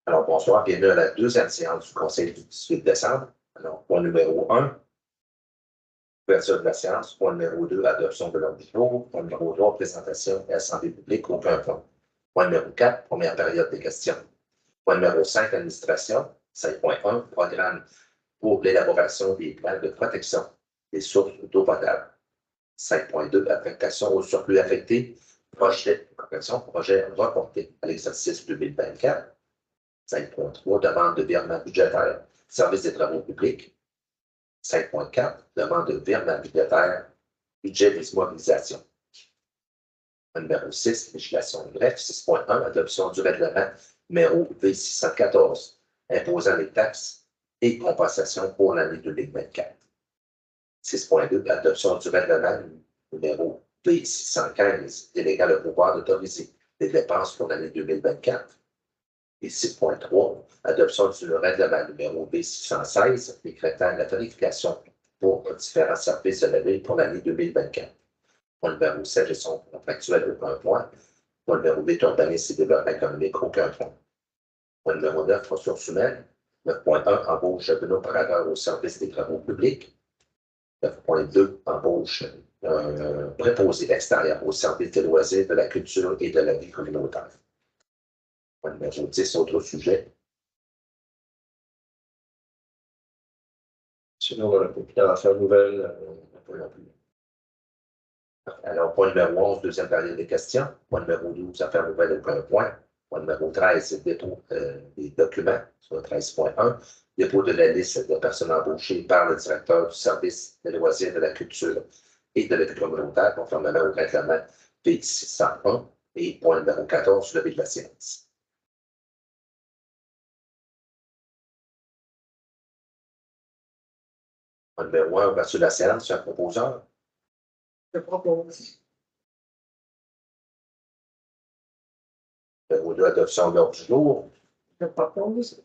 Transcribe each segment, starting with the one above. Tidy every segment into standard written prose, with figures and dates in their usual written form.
Alors, bonsoir, bienvenue à la deuxième séance du Conseil du 18 décembre. Alors, point numéro 1, ouverture de la séance. Point numéro 2, adoption de l'ordre du jour. Point numéro 3, présentation et assemblée publique, aucun point. Point numéro 4, première période des questions. Point numéro 5, administration. 5.1, programme pour l'élaboration des plans de protection des sources d'eau potable. 5.2, affectation au surplus affecté. Projet reporté à l'exercice 2024. 5.3, demande de virement budgétaire, service des travaux publics. 5.4, demande de virement budgétaire, budget des immobilisations. Numéro 6, législation bref. 6.1, adoption du règlement numéro V614, imposant les taxes et compensations pour l'année 2024. 6.2, adoption du règlement numéro V615, déléguant le pouvoir d'autoriser les dépenses pour l'année 2024. Et 6.3, adoption du règlement numéro B616, décrétant la tarification pour différents services de la ville pour l'année 2024. Point numéro 7, gestion contractuelle, aucun point. Point numéro 8, urbanisme et développement économique, aucun point. Point numéro 9, ressources humaines. 9.1, embauche d'un opérateur au service des travaux publics. 9.2, embauche préposé extérieur au service des loisirs, de la culture et de la vie communautaire. Point numéro 10, autre sujet. Sinon, on n'a pas pu faire nouvelle. Alors, point numéro 11, deuxième période des questions. Point numéro 12, affaires nouvelles, aucun point. Point numéro 13, dépôt des documents, sur 13.1. Dépôt de la liste de personnes embauchées par le directeur du service des loisirs, de la culture et de la vie communautaire, conformément au règlement P601. Et point numéro 14, levé de la séance. Point numéro 1, ouverture de la séance, sur un proposeur. Je propose. Numéro 2, adoption de l'ordre du jour. Je propose.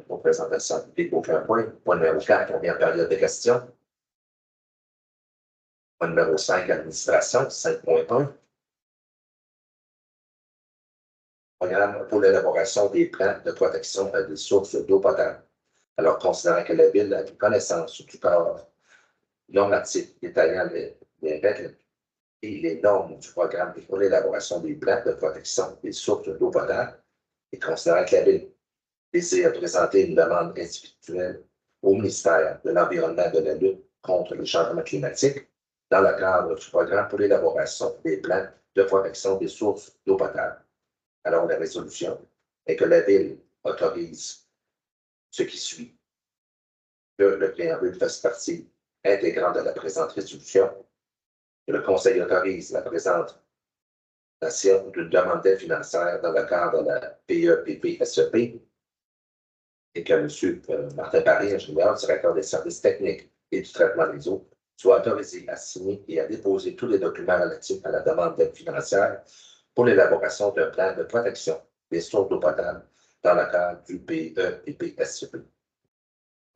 Pour présentation publique, aucun point. Point numéro 4, première période de questions. Point numéro 5, administration, 5.1. Programme pour l'élaboration des plans de protection des sources d'eau potable. Alors, considérant que la Ville a une connaissance du corps normatif détaillant les règles et les normes du programme pour l'élaboration des plans de protection des sources d'eau potable, et considérant que la Ville désire présenter une demande individuelle au ministère de l'Environnement et de la lutte contre le changement climatique dans le cadre du programme pour l'élaboration des plans de protection des sources d'eau potable. Alors, la résolution est que la Ville autorise ce qui suit, que le préambule fasse partie intégrante de la présente résolution, que le Conseil autorise la présentation d'une demande d'aide financière dans le cadre de la PEPP-SEP, et que M. Martin Paré, ingénieur, directeur des services techniques et du traitement des eaux, soit autorisé à signer et à déposer tous les documents relatifs à la demande d'aide financière pour l'élaboration d'un plan de protection des sources d'eau potable dans le cadre du PEPP-SEP.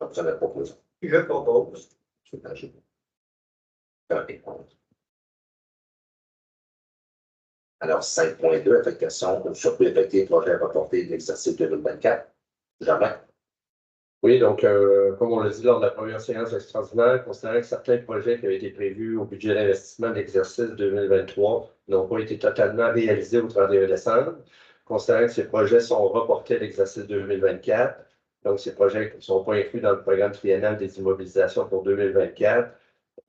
Donc, ça me propose. Je propose. Alors, 5.2, affectation au surplus affecté, projet reporté de l'exercice 2024. Jamais. Oui, donc, comme on l'a dit lors de la première séance extraordinaire, considérant que certains projets qui avaient été prévus au budget d'investissement de l'exercice 2023 n'ont pas été totalement réalisés au 31 décembre, considérant que ces projets sont reportés à l'exercice 2024, donc ces projets ne sont pas inclus dans le programme triennal des immobilisations pour 2024,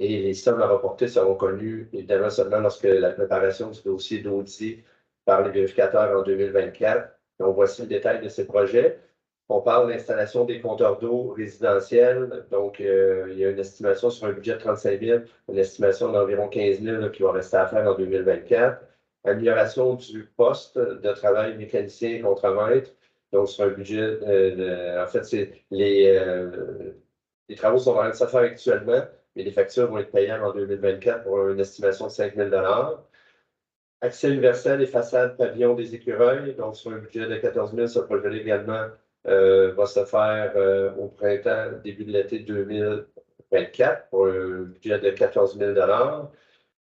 et les sommes à reporter seront connues évidemment seulement lorsque la préparation du dossier d'audit par les vérificateurs en 2024. Donc, voici le détail de ces projets. On parle de l'installation des compteurs d'eau résidentiels. Donc, il y a une estimation sur un budget de 35 000, une estimation d'environ 15 000 qui va rester à faire en 2024. Amélioration du poste de travail mécanicien et contremaître. Donc, sur un budget, en fait, les travaux sont en train de se faire actuellement, mais les factures vont être payables en 2024 pour une estimation de 5 000 $. Accès universel et façade pavillon des écureuils. Donc, sur un budget de 14 000, ce projet également va se faire au printemps, début de l'été 2024. 2024 pour un budget de 14 000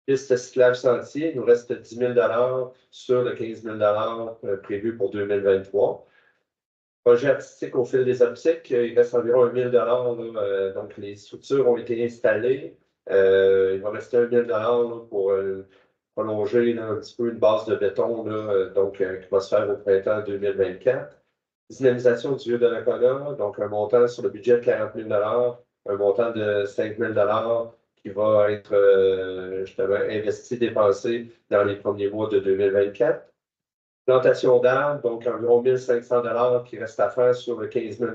Piste cyclable sentier, il nous reste 10 000 sur le 15 000 prévu pour 2023. Projet artistique au fil des optiques, il reste environ 1 000 donc les structures ont été installées. Il va rester 1 000 pour prolonger là, un petit peu une base de béton qui va se faire au printemps 2024. Dynamisation du lieu de la colonne, donc un montant sur le budget de 40 000 un montant de 5 000 qui va être justement investi, dépensé dans les premiers mois de 2024. Plantation d'arbres, donc environ 1 500 qui reste à faire sur le 15 000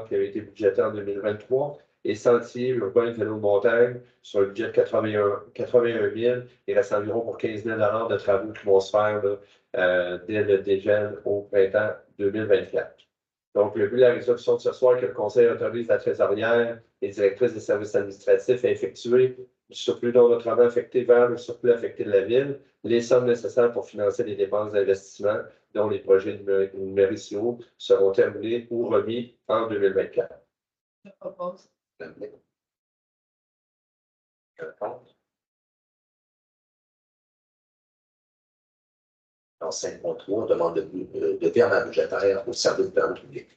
qui avait été budgété en 2023. Et sentier urbain de vélo de montagne sur le budget de 81 000. Il reste environ pour 15 000 de travaux qui vont se faire dès le dégel au printemps 2024. Donc, le but de la résolution de ce soir, que le Conseil autorise la trésorière et directrice des services administratifs à effectuer du surplus non autrement affecté vers le surplus affecté de la Ville, les sommes nécessaires pour financer les dépenses d'investissement dont les projets numériciaux seront terminés ou remis en 2024. Je propose. Dans 5.3, demande de virement budgétaire au service de l'ordre public.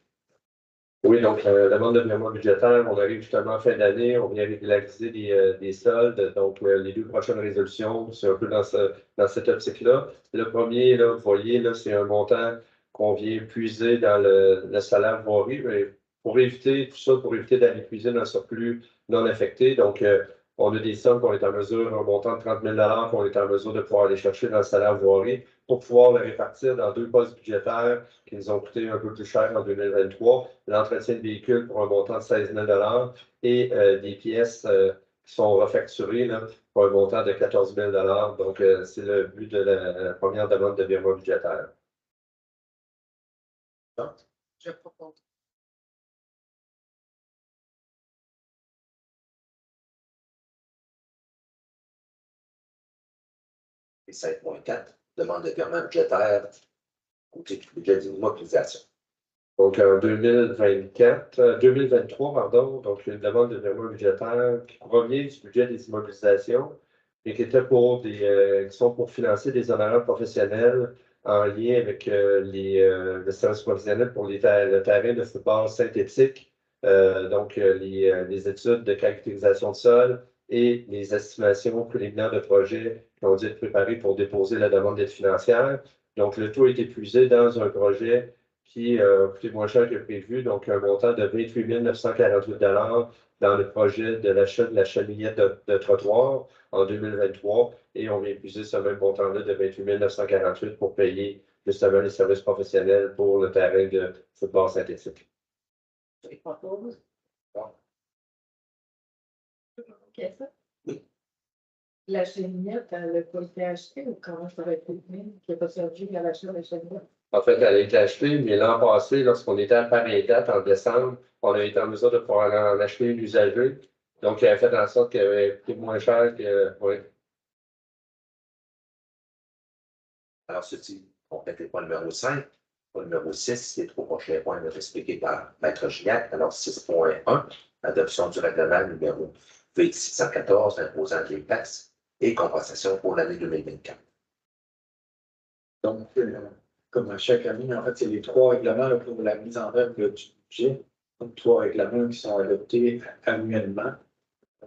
Oui, donc la demande de virement budgétaire, on arrive justement en fin d'année, on vient régulariser des soldes. Donc, les deux prochaines résolutions, c'est un peu dans cette optique-là. Le premier, là, vous voyez, là, c'est un montant qu'on vient puiser dans le salaire voirie, mais pour éviter tout ça, pour éviter d'aller puiser dans le surplus non affecté. Donc, on a des sommes qu'on est en mesure, un montant de 30 000 qu'on est en mesure de pouvoir aller chercher dans le salaire voirie pour pouvoir le répartir dans deux postes budgétaires qui nous ont coûté un peu plus cher en 2023. L'entretien de véhicules pour un montant de 16 000 et des pièces qui sont refacturées là, pour un montant de 14 000 Donc, c'est le but de la première demande de virement budgétaire. Je propose. Et 5.4, demande de virement budgétaire au titre du budget d'immobilisation. Donc, en 2023, pardon, donc une demande de virement budgétaire qui provient du budget des immobilisations et qui était qui sont pour financer des honoraires professionnels en lien avec le service provisionnel pour le terrain de football synthétique, les études de caractérisation de sol et les estimations préliminaires de projets qui ont dû être préparées pour déposer la demande d'aide financière. Donc, le tout est épuisé dans un projet qui a coûté moins cher que prévu, donc un montant de 28 948 dans le projet de l'achat de la chenillette de trottoir en 2023. Et on vient épuiser ce même montant-là de 28 948 pour payer justement les services professionnels pour le terrain de football synthétique. Je propose. OK, ça? Oui. La chenillette, elle n'a pas été achetée ou comment ça va être fait? Qui n'a pas servi à l'achat de la chenillette? En fait, elle a été achetée, mais l'an passé, lorsqu'on était à pareille date en décembre, on a été en mesure de pouvoir en acheter une usagée. Donc, elle a fait en sorte qu'elle avait coûté moins cher que. Oui. Alors, ceci complète les points numéro 5. Point numéro 6, les trois prochains points expliqués par Maître Gignac. Alors, 6.1, adoption du règlement numéro V614 imposant les taxes et compensations pour l'année 2024. Donc, comme à chaque année, en fait, c'est les trois règlements là, pour la mise en œuvre là, du budget. Donc, trois règlements qui sont adoptés annuellement.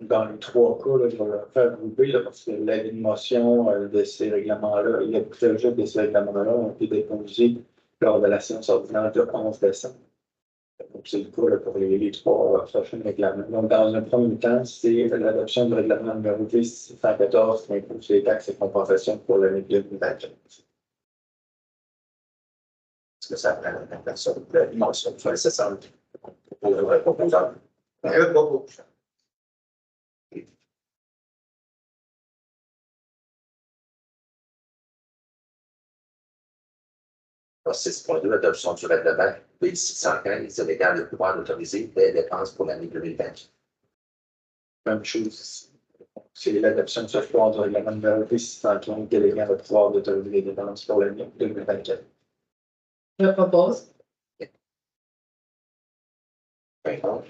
Dans les trois cas, là, je vais leur faire grouper là, parce que l'avis de motion de ces règlements-là et le projet de ces règlements-là ont été déposés lors de la séance ordinaire du 11 décembre. Donc, c'est le cas là, pour les trois prochains règlements. Donc, dans un premier temps, c'est l'adoption du règlement numéro V614 qui impose les taxes et compensations pour l'année 2024. Est-ce que ça prend la personne de la dimension nécessaire pour le proposant? Je propose. 6.2, adoption du règlement V615 déléguant le pouvoir d'autoriser les dépenses pour l'année 2020. Même chose ici. C'est l'adoption de ce pouvoir du règlement numéro V615 déléguant le pouvoir d'autoriser les dépenses pour l'année 2024. Je propose. 50.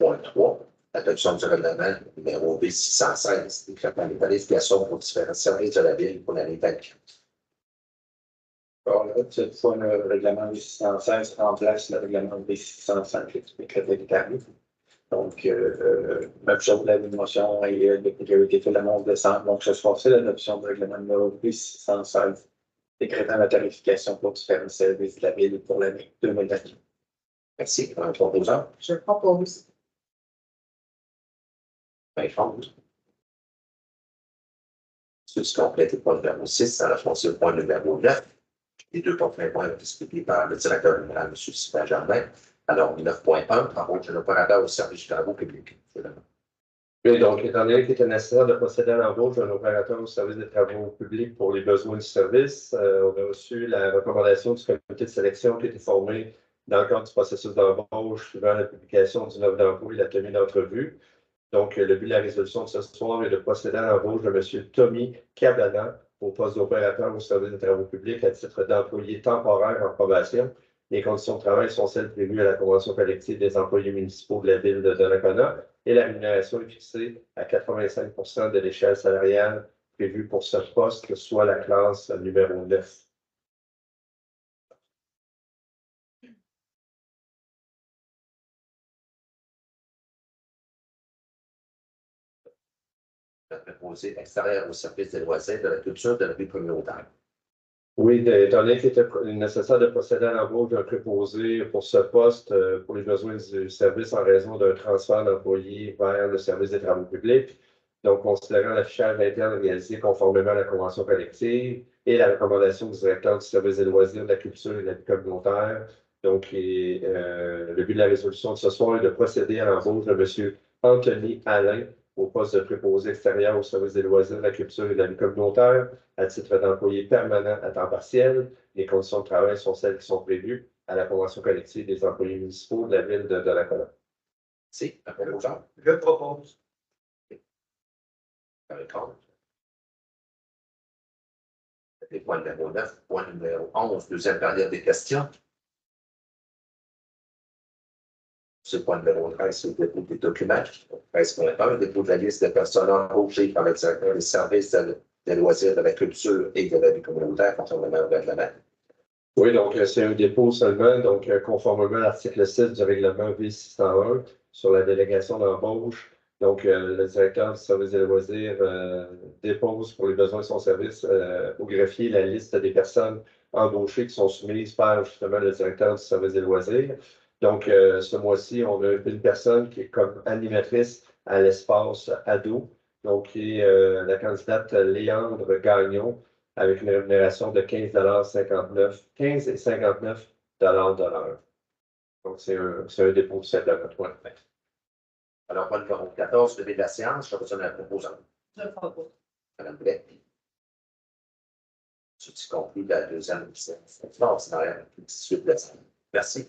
Point 3, l'adoption du règlement numéro B616, décrétant les qualifications pour différents services de la ville pour l'année 24. Alors là, cette fois, le règlement B616 remplace le règlement B605, l'explicatif des tarifs. Donc, même chose, la motion et depuis qu'il a été fait le 11 décembre, donc ce soir, c'est l'adoption du règlement numéro B616, décrétant la tarification pour différents services de la ville pour l'année 2024. Merci. Un proposant. Je propose. Contre. Ceci complète le point numéro 6, dans la fonction le point numéro 9. Les deux points expliqués par le directeur général, M. Sylvain Jardin. Alors, 9.1, travaux de l'opérateur au service du travaux publics. Oui, donc, étant donné qu'il était nécessaire de procéder à l'embauche d'un opérateur au service des travaux publics pour les besoins du service, on a reçu la recommandation du comité de sélection qui a été formé dans le cadre du processus d'embauche suivant la publication d'une offre d'emploi et la tenue d'entrevue. Donc, le but de la résolution de ce soir est de procéder à l'embauche de M. Tommy Cabana au poste d'opérateur au service des travaux publics à titre d'employé temporaire en probation. Les conditions de travail sont celles prévues à la Convention collective des employés municipaux de la ville de Donnacona et la rémunération est fixée à 85 de l'échelle salariale prévue pour ce poste, soit la classe numéro 9. Préposé extérieur au service des loisirs, de la culture, de la vie communautaire. Oui, étant donné qu'il était nécessaire de procéder à l'embauche d'un préposé pour ce poste pour les besoins du service en raison d'un transfert d'employés vers le service des travaux publics. Donc, considérant l'affichage interne réalisé conformément à la convention collective et la recommandation du directeur du service des loisirs, de la culture et de la vie communautaire. Donc, le but de la résolution de ce soir est de procéder à l'embauche de M. Anthony Alain au poste de préposé extérieur au service des loisirs, de la culture et de la vie communautaire à titre d'employé permanent à temps partiel. Les conditions de travail sont celles qui sont prévues à la convention collective des employés municipaux de la ville de Donnacona. Si, appel aux gens. Je propose. Contre. Les points numéro 9, point numéro 11, deuxième période des questions. Ce point numéro 13, c'est le dépôt des documents. 13.1, le dépôt de la liste des personnes embauchées par le directeur des services des loisirs, de la culture et de la vie communautaire, conformément au règlement. Oui, donc c'est un dépôt seulement, donc conformément à l'article 6 du règlement V601 sur la délégation d'embauche. Donc, le directeur du service des loisirs dépose pour les besoins de son service au greffier la liste des personnes embauchées qui sont soumises par justement le directeur du service des loisirs. Donc, ce mois-ci, on a une personne qui est comme animatrice à l'espace ado, donc qui est la candidate Léandre Gagnon, avec une rémunération de 15,59 de l'heure. Donc, c'est un dépôt de cette laboratoire. Alors, point numéro 14, levé de la séance, je reçois la proposante. Je propose. Madame Blais. Ceci conclut la deuxième séance extraordinaire. Merci.